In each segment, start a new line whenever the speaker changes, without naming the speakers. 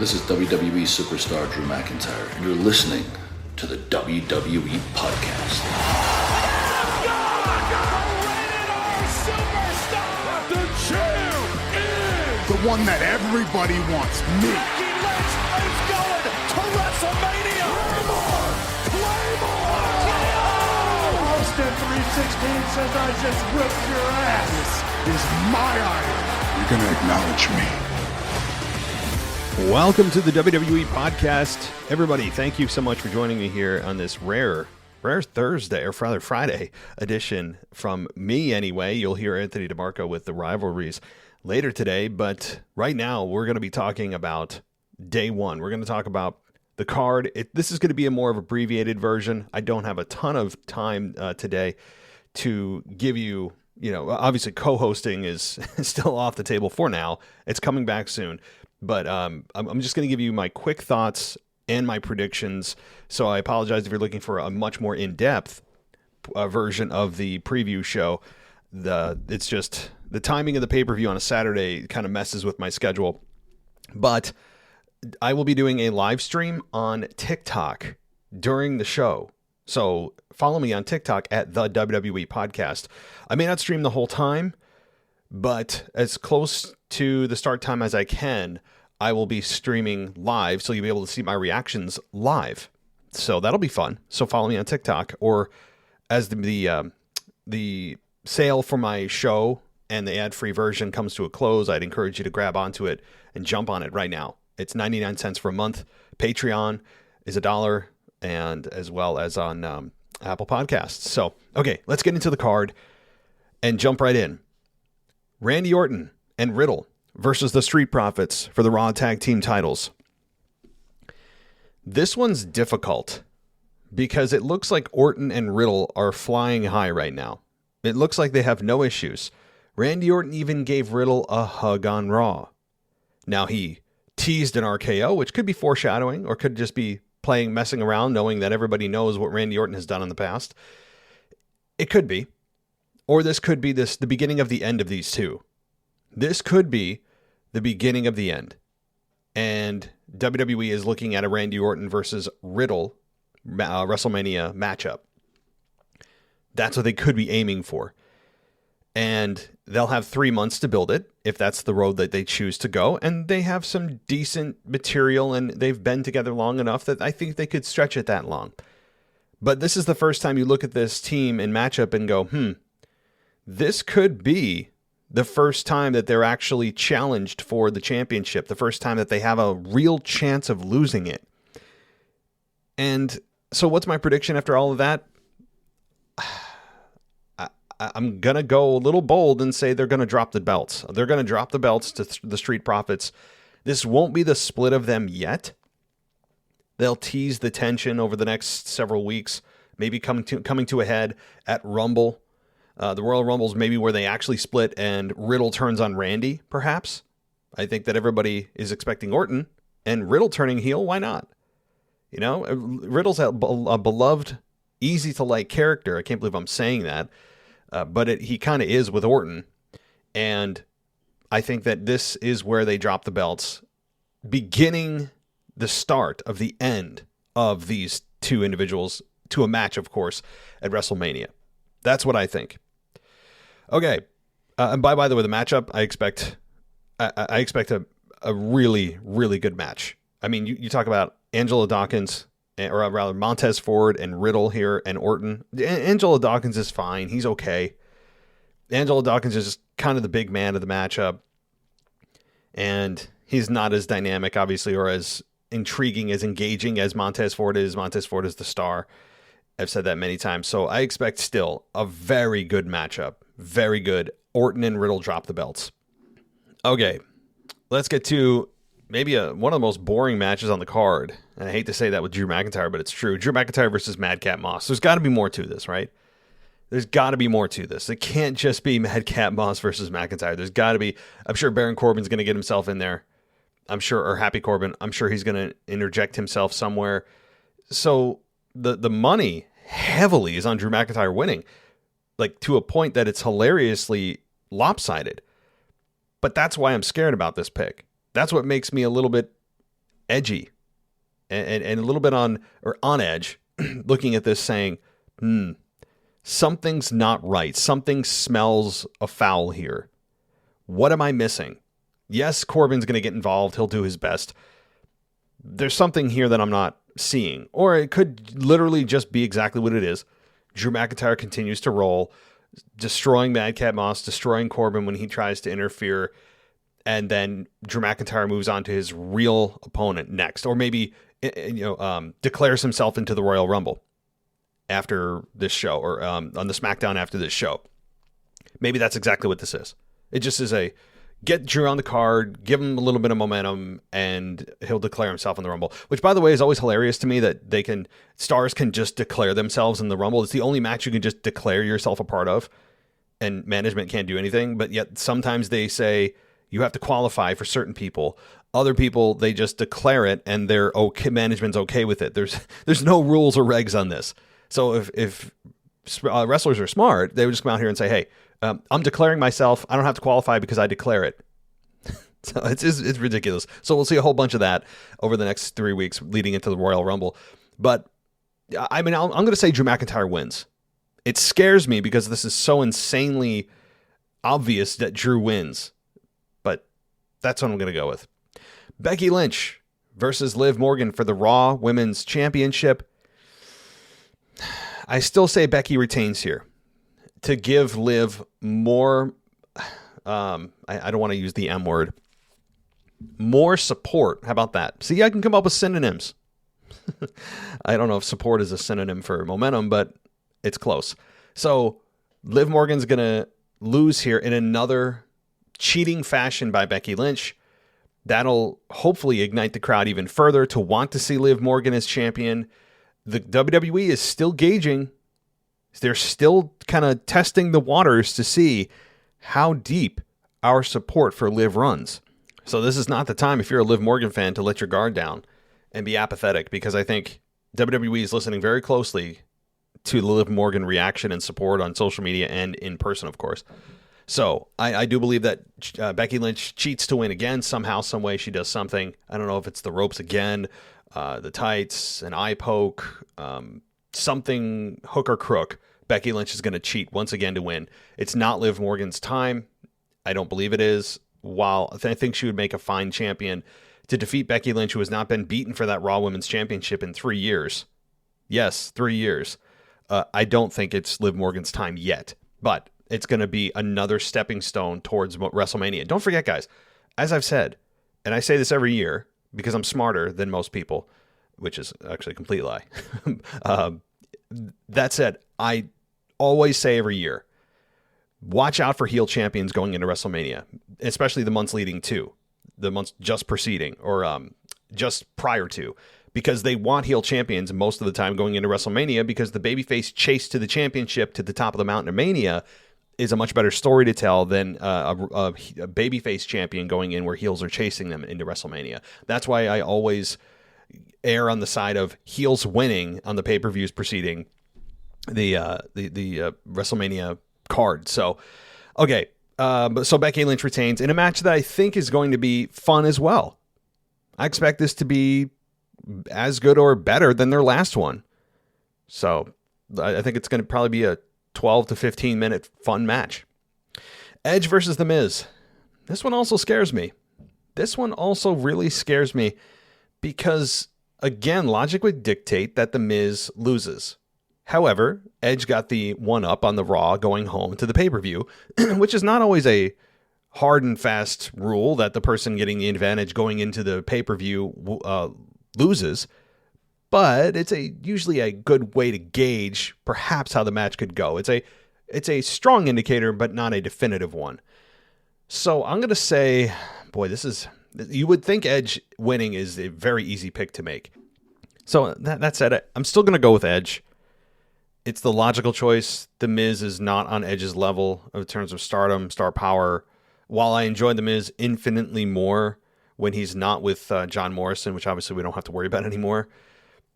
This is WWE superstar Drew McIntyre, and you're listening to the WWE Podcast.
The champ is
the one that everybody wants, me.
Becky Lynch is going to WrestleMania. Claymore!
Austin 316 says I just whipped your ass.
This is my idol. You're going to acknowledge me.
Welcome to the WWE Podcast. Everybody, thank you so much for joining me here on this rare Thursday, or rather Friday edition from me anyway. You'll hear Anthony DeMarco with the rivalries later today, but right now we're going to be talking about day one. We're going to talk about the card. This is going to be a more of abbreviated version. I don't have a ton of time today to give you, obviously co-hosting is still off the table for now. It's coming back soon. But I'm just going to give you my quick thoughts and my predictions. So I apologize if you're looking for a much more in-depth version of the preview show. It's just the timing of the pay-per-view on a Saturday kind of messes with my schedule. But I will be doing a live stream on TikTok during the show. So follow me on TikTok at the WWE Podcast. I may not stream the whole time, but as close to the start time as I can, I will be streaming live, so you'll be able to see my reactions live. So that'll be fun. So follow me on TikTok, or as the sale for my show and the ad-free version comes to a close, I'd encourage you to grab onto it and jump on it right now. It's 99 cents for a month. Patreon is $1, and as well as on Apple Podcasts. So, okay, let's get into the card and jump right in. Randy Orton and Riddle versus the Street Profits for the Raw Tag Team titles. This one's difficult because it looks like Orton and Riddle are flying high right now. It looks like they have no issues. Randy Orton even gave Riddle a hug on Raw. Now he teased an RKO, which could be foreshadowing or could just be messing around, knowing that everybody knows what Randy Orton has done in the past. It could be. Or this could be the beginning of the end of these two. This could be the beginning of the end. And WWE is looking at a Randy Orton versus Riddle WrestleMania matchup. That's what they could be aiming for. And they'll have 3 months to build it, if that's the road that they choose to go. And they have some decent material, and they've been together long enough that I think they could stretch it that long. But this is the first time you look at this team and matchup and go, this could be the first time that they're actually challenged for the championship, the first time that they have a real chance of losing it. And so what's my prediction after all of that? I'm going to go a little bold and say they're going to drop the belts. They're going to drop the belts to the Street Profits. This won't be the split of them yet. They'll tease the tension over the next several weeks, maybe coming to a head at Rumble. The Royal Rumble's maybe where they actually split and Riddle turns on Randy, perhaps. I think that everybody is expecting Orton and Riddle turning heel. Why not? Riddle's a beloved, easy-to-like character. I can't believe I'm saying that. But he kind of is with Orton. And I think that this is where they drop the belts, beginning the start of the end of these two individuals to a match, of course, at WrestleMania. That's what I think. Okay. And by the way, the matchup, I expect a really, really good match. I mean, you talk about Angelo Dawkins, or rather Montez Ford and Riddle here, and Orton. Angelo Dawkins is fine. He's okay. Angelo Dawkins is just kind of the big man of the matchup. And he's not as dynamic, obviously, or as intriguing, as engaging as Montez Ford is. Montez Ford is the star. I've said that many times. So I expect still a very good matchup. Very good. Orton and Riddle drop the belts. Okay, let's get to maybe one of the most boring matches on the card. And I hate to say that with Drew McIntyre, but it's true. Drew McIntyre versus Madcap Moss. There's got to be more to this, right? There's got to be more to this. It can't just be Madcap Moss versus McIntyre. There's got to be. I'm sure Baron Corbin's going to get himself in there. I'm sure, or Happy Corbin. I'm sure he's going to interject himself somewhere. So the money heavily is on Drew McIntyre winning, like to a point that it's hilariously lopsided. But that's why I'm scared about this pick. That's what makes me a little bit edgy and a little bit on edge, looking at this saying, something's not right. Something smells afoul here. What am I missing? Yes, Corbin's going to get involved. He'll do his best. There's something here that I'm not seeing. Or it could literally just be exactly what it is. Drew McIntyre continues to roll, destroying Madcap Moss, destroying Corbin when he tries to interfere. And then Drew McIntyre moves on to his real opponent next. Or maybe declares himself into the Royal Rumble after this show, or on the SmackDown after this show. Maybe that's exactly what this is. It just is a get Drew on the card, give him a little bit of momentum, and he'll declare himself in the Rumble. Which, by the way, is always hilarious to me that stars can just declare themselves in the Rumble. It's the only match you can just declare yourself a part of, and management can't do anything. But yet sometimes they say you have to qualify for certain people. Other people, they just declare it, and they're okay. Management's okay with it. There's no rules or regs on this. So if wrestlers are smart, they would just come out here and say, hey, I'm declaring myself. I don't have to qualify because I declare it. So it's ridiculous. So we'll see a whole bunch of that over the next 3 weeks leading into the Royal Rumble. But I mean, I'm going to say Drew McIntyre wins. It scares me because this is so insanely obvious that Drew wins. But that's what I'm going to go with. Becky Lynch versus Liv Morgan for the Raw Women's Championship. I still say Becky retains here to give Liv more, I don't want to use the M word, more support. How about that? See, I can come up with synonyms. I don't know if support is a synonym for momentum, but it's close. So Liv Morgan's going to lose here in another cheating fashion by Becky Lynch. That'll hopefully ignite the crowd even further to want to see Liv Morgan as champion. The WWE is still gauging. They're still kind of testing the waters to see how deep our support for Liv runs. So this is not the time, if you're a Liv Morgan fan, to let your guard down and be apathetic, because I think WWE is listening very closely to the Liv Morgan reaction and support on social media and in person, of course. So I do believe that Becky Lynch cheats to win again. Somehow, some way she does something. I don't know if it's the ropes again, the tights, an eye poke, something hook or crook. Becky Lynch is going to cheat once again to win. It's not Liv Morgan's time. I don't believe it is. While I think she would make a fine champion to defeat Becky Lynch, who has not been beaten for that Raw Women's Championship in 3 years. Yes, 3 years. I don't think it's Liv Morgan's time yet, but it's going to be another stepping stone towards WrestleMania. Don't forget, guys, as I've said, and I say this every year because I'm smarter than most people, which is actually a complete lie. That said, I always say every year, watch out for heel champions going into WrestleMania, especially the months leading to, the months just preceding or just prior to, because they want heel champions most of the time going into WrestleMania, because the babyface chase to the championship to the top of the mountain of Mania is a much better story to tell than a babyface champion going in where heels are chasing them into WrestleMania. That's why I always err on the side of heels winning on the pay-per-views preceding the WrestleMania card. So, okay. So Becky Lynch retains in a match that I think is going to be fun as well. I expect this to be as good or better than their last one. So I think it's going to probably be a 12 to 15 minute fun match. Edge versus The Miz. This one also scares me. This one also really scares me because, again, logic would dictate that The Miz loses. However, Edge got the one up on the Raw going home to the pay-per-view, which is not always a hard and fast rule that the person getting the advantage going into the pay-per-view loses. But it's usually a good way to gauge perhaps how the match could go. It's a strong indicator, but not a definitive one. So I'm going to say, boy, you would think Edge winning is a very easy pick to make. So that said, I'm still going to go with Edge. It's the logical choice. The Miz is not on Edge's level in terms of stardom, star power. While I enjoy The Miz infinitely more when he's not with John Morrison, which obviously we don't have to worry about anymore.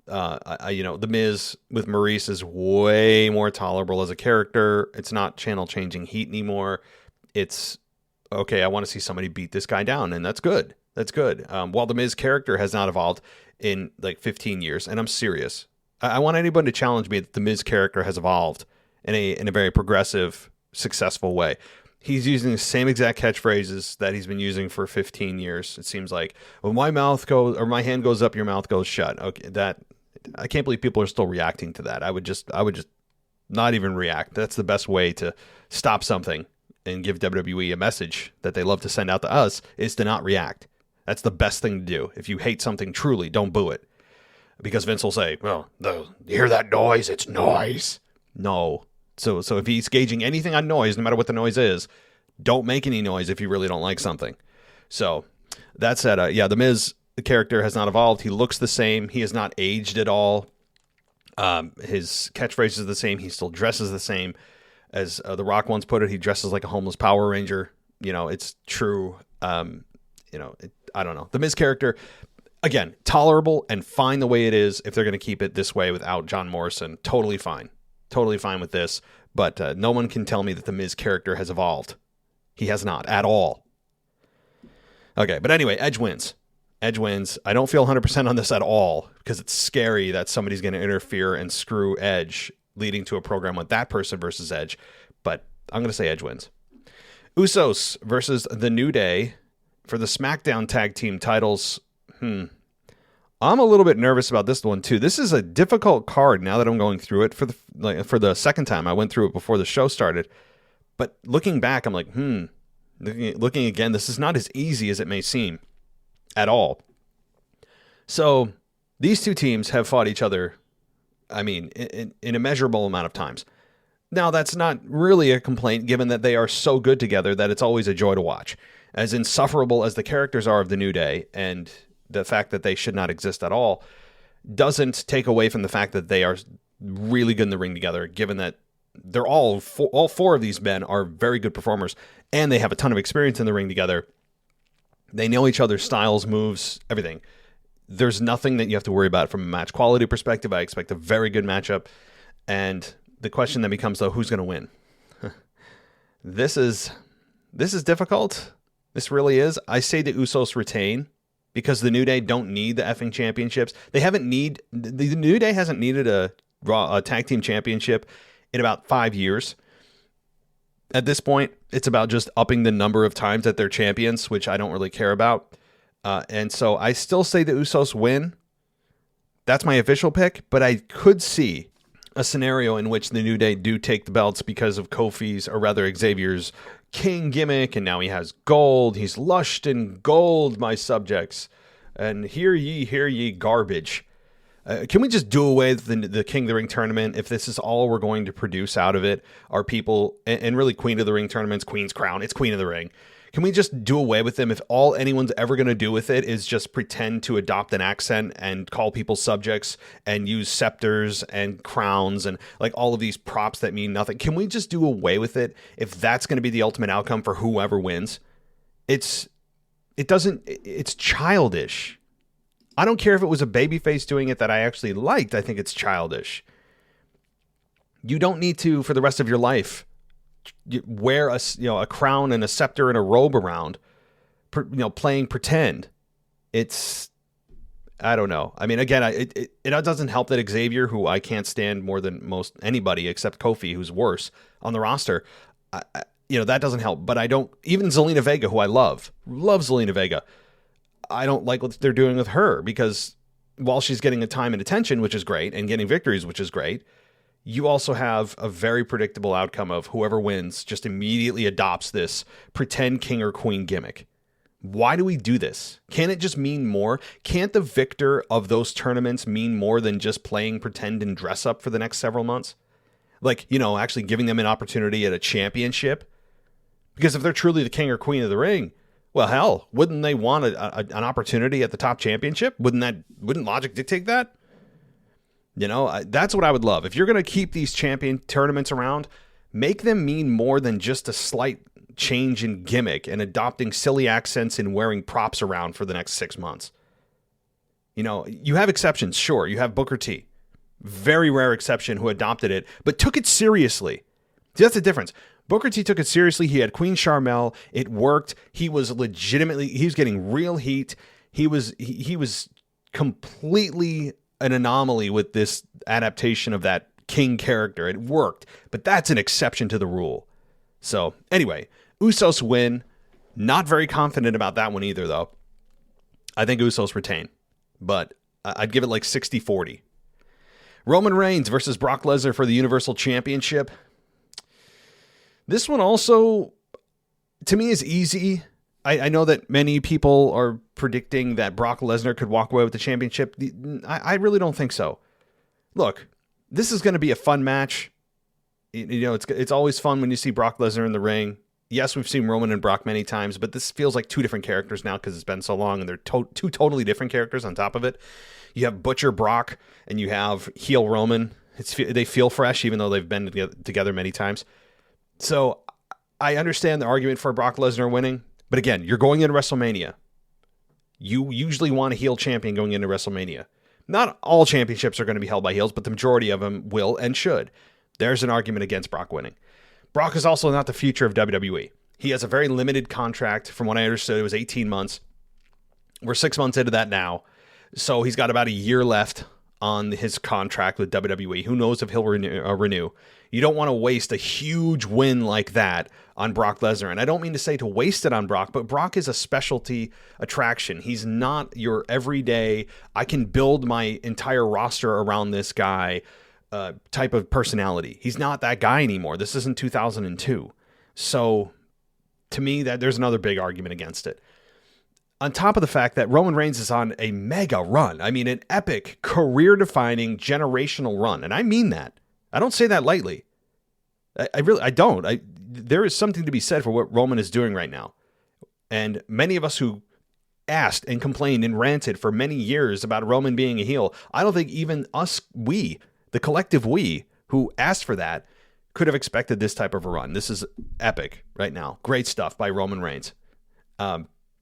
The Miz with Maurice is way more tolerable as a character. It's not channel changing heat anymore. It's okay. I want to see somebody beat this guy down, and that's good. That's good. While the Miz character has not evolved in like 15 years, and I'm serious. I want anyone to challenge me that the Miz character has evolved in a very progressive, successful way. He's using the same exact catchphrases that he's been using for 15 years. It seems like when my hand goes up, your mouth goes shut. Okay, that I can't believe people are still reacting to that. I would just not even react. That's the best way to stop something and give WWE a message that they love to send out to us, is to not react. That's the best thing to do. If you hate something truly, don't boo it. Because Vince will say, well, you hear that noise? It's noise. No. So if he's gauging anything on noise, no matter what the noise is, don't make any noise if you really don't like something. So that said, the Miz character has not evolved. He looks the same. He has not aged at all. His catchphrase is the same. He still dresses the same. As The Rock once put it, he dresses like a homeless Power Ranger. It's true. I don't know. The Miz character, again, tolerable and fine the way it is. If they're going to keep it this way without John Morrison, totally fine. Totally fine with this. But no one can tell me that the Miz character has evolved. He has not at all. Okay, but anyway, Edge wins. Edge wins. I don't feel 100% on this at all because it's scary that somebody's going to interfere and screw Edge, leading to a program with that person versus Edge. But I'm going to say Edge wins. Usos versus The New Day for the SmackDown Tag Team titles. I'm a little bit nervous about this one too. This is a difficult card now that I'm going through it for the second time. I went through it before the show started. But looking back, I'm like, looking again, this is not as easy as it may seem at all. So these two teams have fought each other, in a measurable amount of times. Now, that's not really a complaint, given that they are so good together that it's always a joy to watch. As insufferable as the characters are of The New Day, and the fact that they should not exist at all, doesn't take away from the fact that they are really good in the ring together, given that they're all four of these men are very good performers, and they have a ton of experience in the ring together. They know each other's styles, moves, everything. There's nothing that you have to worry about from a match quality perspective. I expect a very good matchup. And the question then becomes, though, who's going to win? This is difficult. This really is. I say the Usos retain because the New Day don't need the effing championships. The New Day hasn't needed a tag team championship in about 5 years. At this point, it's about just upping the number of times that they're champions, which I don't really care about. And so I still say the Usos win. That's my official pick, but I could see a scenario in which the New Day do take the belts because of Xavier's king gimmick, and now he has gold. He's lushed in gold, my subjects. And hear ye, garbage. Can we just do away with the King of the Ring tournament? If this is all we're going to produce out of it, are people, and really Queen of the Ring tournaments, Queen's Crown, it's Queen of the Ring. Can we just do away with them if all anyone's ever going to do with it is just pretend to adopt an accent and call people subjects and use scepters and crowns and like all of these props that mean nothing? Can we just do away with it if that's going to be the ultimate outcome for whoever wins? It's childish. I don't care if it was a babyface doing it that I actually liked. I think it's childish. You don't need to, for the rest of your life, wear a crown and a scepter and a robe around, playing pretend. I don't know. I mean, again, it doesn't help that Xavier, who I can't stand more than most anybody except Kofi, who's worse on the roster, that doesn't help. But I don't, even Zelina Vega, who I love Zelina Vega, I don't like what they're doing with her, because while she's getting the time and attention, which is great, and getting victories, which is great, you also have a very predictable outcome of whoever wins just immediately adopts this pretend king or queen gimmick. Why do we do this? Can't it just mean more? Can't the victor of those tournaments mean more than just playing pretend and dress up for the next several months? Like, actually giving them an opportunity at a championship? Because if they're truly the king or queen of the ring, well, hell, wouldn't they want an opportunity at the top championship? Wouldn't logic dictate that? That's what I would love. If you're going to keep these champion tournaments around, make them mean more than just a slight change in gimmick and adopting silly accents and wearing props around for the next 6 months. You have exceptions, sure. You have Booker T. Very rare exception who adopted it, but took it seriously. See, that's the difference. Booker T took it seriously. He had Queen Charmel. It worked. He was getting real heat. He was completely an anomaly with this adaptation of that King character. It worked, but that's an exception to the rule. So anyway, Usos win. Not very confident about that one either, though. I think Usos retain, but I'd give it like 60-40. Roman Reigns versus Brock Lesnar for the Universal Championship. This one also, to me, is easy. I know that many people are predicting that Brock Lesnar could walk away with the championship. I really don't think so. Look, this is going to be a fun match. You know, it's always fun when you see Brock Lesnar in the ring. Yes, we've seen Roman and Brock many times, but this feels like two different characters now because it's been so long, and they're two totally different characters on top of it. You have Butcher Brock, and you have heel Roman. They feel fresh, even though they've been together many times. So I understand the argument for Brock Lesnar winning, but again, you're going into WrestleMania. You usually want a heel champion going into WrestleMania. Not all championships are going to be held by heels, but the majority of them will and should. There's an argument against Brock winning. Brock is also not the future of WWE. He has a very limited contract. From what I understood, it was 18 months. We're 6 months into that now. So he's got about a year left on his contract with WWE. Who knows if he'll renew. You don't want to waste a huge win like that on Brock Lesnar. And I don't mean to say to waste it on Brock, but Brock is a specialty attraction. He's not your everyday, I can build my entire roster around this guy type of personality. He's not that guy anymore. This isn't 2002. So to me, that there's another big argument against it. On top of the fact that Roman Reigns is on a mega run. I mean, an epic, career-defining, generational run. And I mean that. I don't say that lightly. I don't. There is something to be said for what Roman is doing right now. And many of us who asked and complained and ranted for many years about Roman being a heel, I don't think even us, the collective we who asked for that, could have expected this type of a run. This is epic right now. Great stuff by Roman Reigns.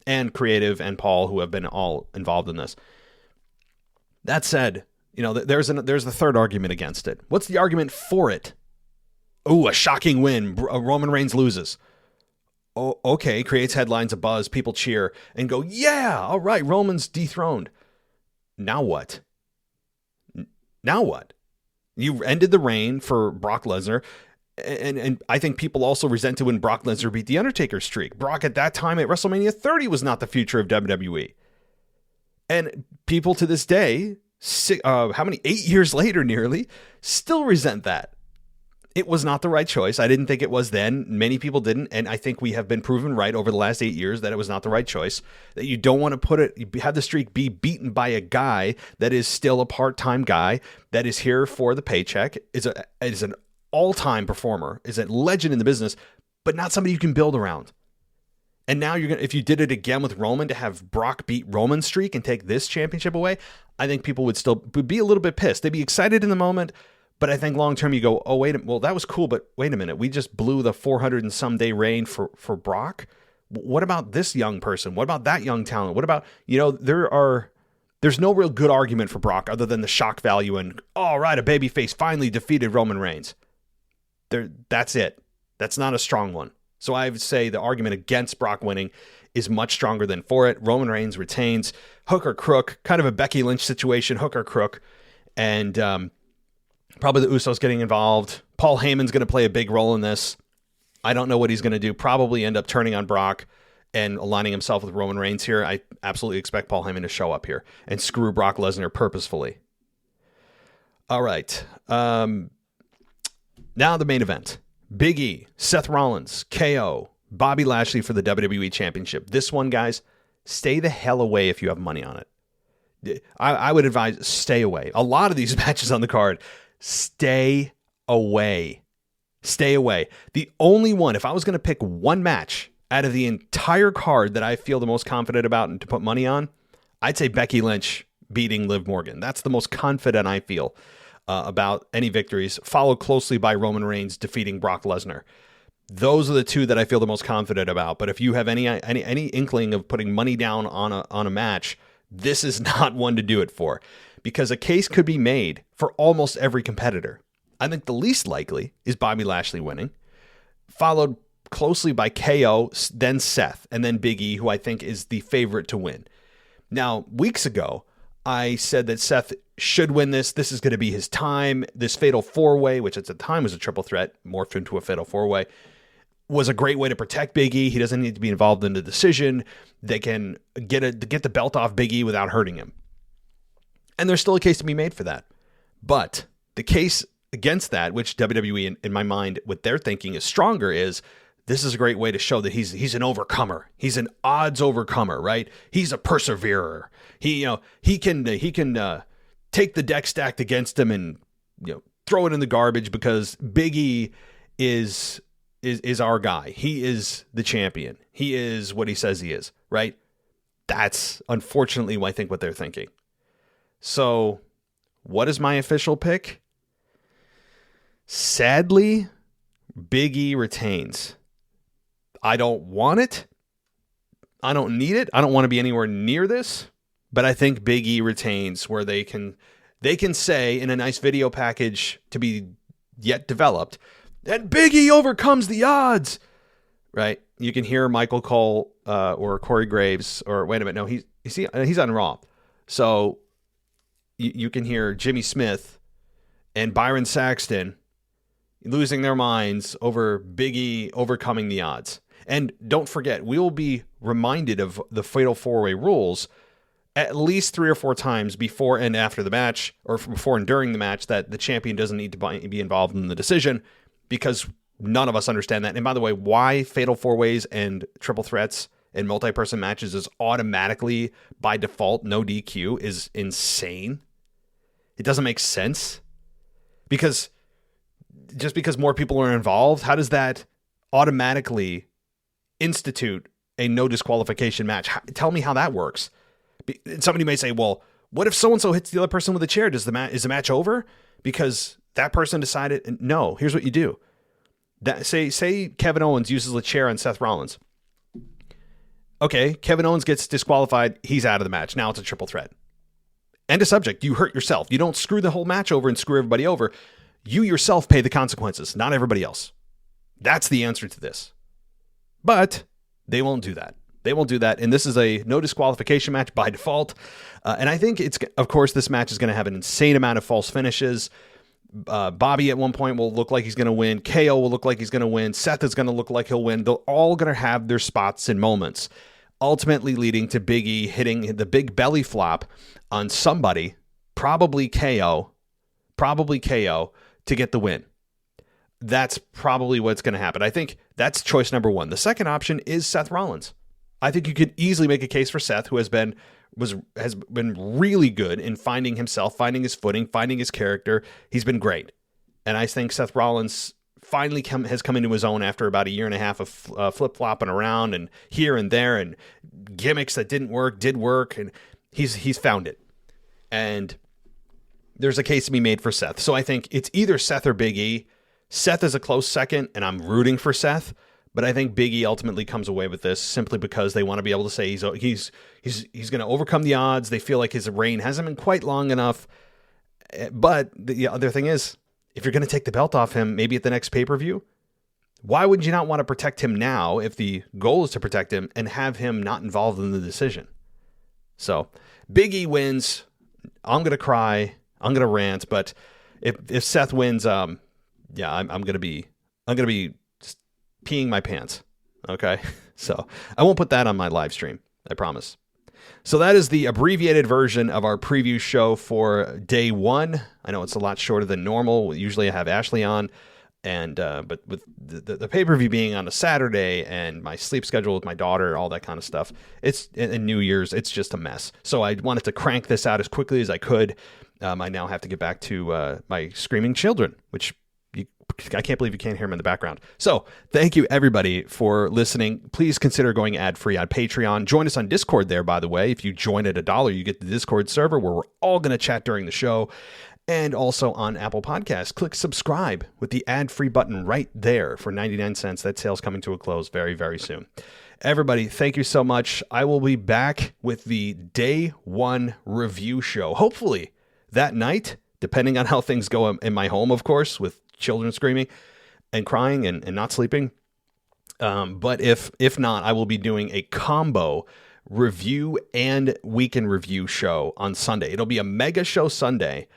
And Creative and Paul, who have been all involved in this. That said, you know, there's the third argument against it. What's the argument for it? Oh, a shocking win. Roman Reigns loses. Oh, okay, creates headlines, a buzz, people cheer and go, yeah, all right, Roman's dethroned. Now what? Now what? You ended the reign for Brock Lesnar. And I think people also resented when Brock Lesnar beat The Undertaker's streak. Brock at that time at WrestleMania 30 was not the future of WWE. And people to this day, 8 years later nearly, still resent that. It was not the right choice. I didn't think it was then. Many people didn't. And I think we have been proven right over the last 8 years that it was not the right choice. That you don't want to have the streak be beaten by a guy that is still a part-time guy, that is here for the paycheck, is an all-time performer, is a legend in the business, but not somebody you can build around. And now if you did it again with Roman to have Brock beat Roman's streak and take this championship away, I think people would be a little bit pissed. They'd be excited in the moment, but I think long-term you go, oh, well, that was cool, but wait a minute. We just blew the 400 and some day reign for Brock. What about this young person? What about that young talent? What about, there's no real good argument for Brock other than the shock value and, all right, a babyface finally defeated Roman Reigns. That's it. That's not a strong one. So I would say the argument against Brock winning is much stronger than for it. Roman Reigns retains. Hook or crook, kind of a Becky Lynch situation, hook or crook. And probably the Usos getting involved. Paul Heyman's going to play a big role in this. I don't know what he's going to do. Probably end up turning on Brock and aligning himself with Roman Reigns here. I absolutely expect Paul Heyman to show up here and screw Brock Lesnar purposefully. All right. Now the main event. Big E, Seth Rollins, KO, Bobby Lashley for the WWE Championship. This one, guys, stay the hell away if you have money on it. I would advise stay away. A lot of these matches on the card, stay away. Stay away. The only one, if I was going to pick one match out of the entire card that I feel the most confident about and to put money on, I'd say Becky Lynch beating Liv Morgan. That's the most confident I feel about any victories, followed closely by Roman Reigns defeating Brock Lesnar. Those are the two that I feel the most confident about. But if you have any inkling of putting money down on a match, this is not one to do it for, because a case could be made for almost every competitor. I think the least likely is Bobby Lashley winning. followed closely by KO, then Seth, and then Big E, who I think is the favorite to win. Now, weeks ago, I said that Seth should win this. This is going to be his time. This fatal four-way, which at the time was a triple threat, morphed into a fatal four-way, was a great way to protect Big E. He doesn't need to be involved in the decision. They can get the belt off Big E without hurting him. And there's still a case to be made for that. But the case against that, which WWE, in my mind, what they're thinking is stronger, is this is a great way to show that he's an overcomer. He's an odds overcomer, right? He's a perseverer. He can take the deck stacked against him and throw it in the garbage because Big E is our guy. He is the champion. He is what he says he is, right? That's unfortunately, I think, what they're thinking. So, what is my official pick? Sadly, Big E retains. I don't want it. I don't need it. I don't want to be anywhere near this. But I think Big E retains, where they can say in a nice video package to be yet developed, and Big E overcomes the odds, right? You can hear Michael Cole or Corey Graves, or wait a minute, no, he's on Raw. So you can hear Jimmy Smith and Byron Saxton losing their minds over Big E overcoming the odds. And don't forget, we will be reminded of the Fatal 4-Way rules at least 3 or 4 times before and after the match, or before and during the match, that the champion doesn't need to be involved in the decision, because none of us understand that. And by the way, why Fatal 4-Ways and triple threats and multi-person matches is automatically, by default, no DQ is insane. It doesn't make sense. Because just because more people are involved, how does that automatically institute a no disqualification match? Tell me how that works. Somebody may say, well, what if so-and-so hits the other person with a chair? Is the match over? Because that person decided, no, here's what you do. Say Kevin Owens uses a chair on Seth Rollins. Okay, Kevin Owens gets disqualified. He's out of the match. Now it's a triple threat. End of subject. You hurt yourself. You don't screw the whole match over and screw everybody over. You yourself pay the consequences, not everybody else. That's the answer to this. But they won't do that. They won't do that. And this is a no disqualification match by default. And I think of course, this match is going to have an insane amount of false finishes. Bobby at one point will look like he's going to win. KO will look like he's going to win. Seth is going to look like he'll win. They're all going to have their spots and moments, ultimately leading to Big E hitting the big belly flop on somebody, probably KO, to get the win. That's probably what's going to happen. I think that's choice number one. The second option is Seth Rollins. I think you could easily make a case for Seth, who has been really good in finding himself, finding his footing, finding his character. He's been great. And I think Seth Rollins finally has come into his own after about a year and a half of flip-flopping around and here and there, and gimmicks that didn't work, did work, and he's found it. And there's a case to be made for Seth. So I think it's either Seth or Big E. Seth is a close second, and I'm rooting for Seth. But I think Big E ultimately comes away with this simply because they want to be able to say he's going to overcome the odds. They feel like his reign hasn't been quite long enough. But the other thing is, if you're going to take the belt off him, maybe at the next pay-per-view, why would you not want to protect him now if the goal is to protect him and have him not involved in the decision? So Big E wins. I'm going to cry. I'm going to rant. But if Seth wins, I'm going to be peeing my pants. Okay. So I won't put that on my live stream. I promise. So that is the abbreviated version of our preview show for day one. I know it's a lot shorter than normal. Usually I have Ashley on, and but with the pay-per-view being on a Saturday and my sleep schedule with my daughter, all that kind of stuff, it's in New Year's, it's just a mess. So I wanted to crank this out as quickly as I could. I now have to get back to my screaming children, which I can't believe you can't hear them in the background. So thank you, everybody, for listening. Please consider going ad-free on Patreon. Join us on Discord there, by the way. If you join at $1, you get the Discord server where we're all going to chat during the show. And also on Apple Podcasts. Click subscribe with the ad-free button right there for 99 cents. That sale's coming to a close very, very soon. Everybody, thank you so much. I will be back with the day one review show. Hopefully that night, depending on how things go in my home, of course, with children screaming. and crying and not sleeping. But if not, I will be doing a combo review and weekend review show on Sunday. It'll be a mega show Sunday,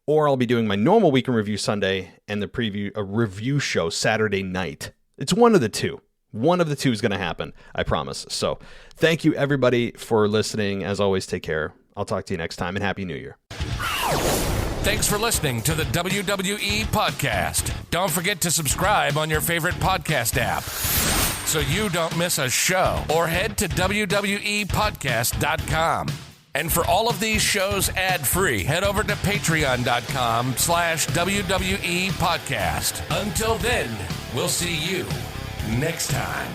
or I'll be doing my normal weekend review Sunday and a review show Saturday night. It's one of the two. One of the two is going to happen, I promise. So thank you, everybody, for listening. As always, take care. I'll talk to you next time, and Happy New Year.
Thanks for listening to the WWE Podcast. Don't forget to subscribe on your favorite podcast app so you don't miss a show, or head to WWEpodcast.com. And for all of these shows ad-free, head over to patreon.com/WWE Podcast. Until then, we'll see you next time.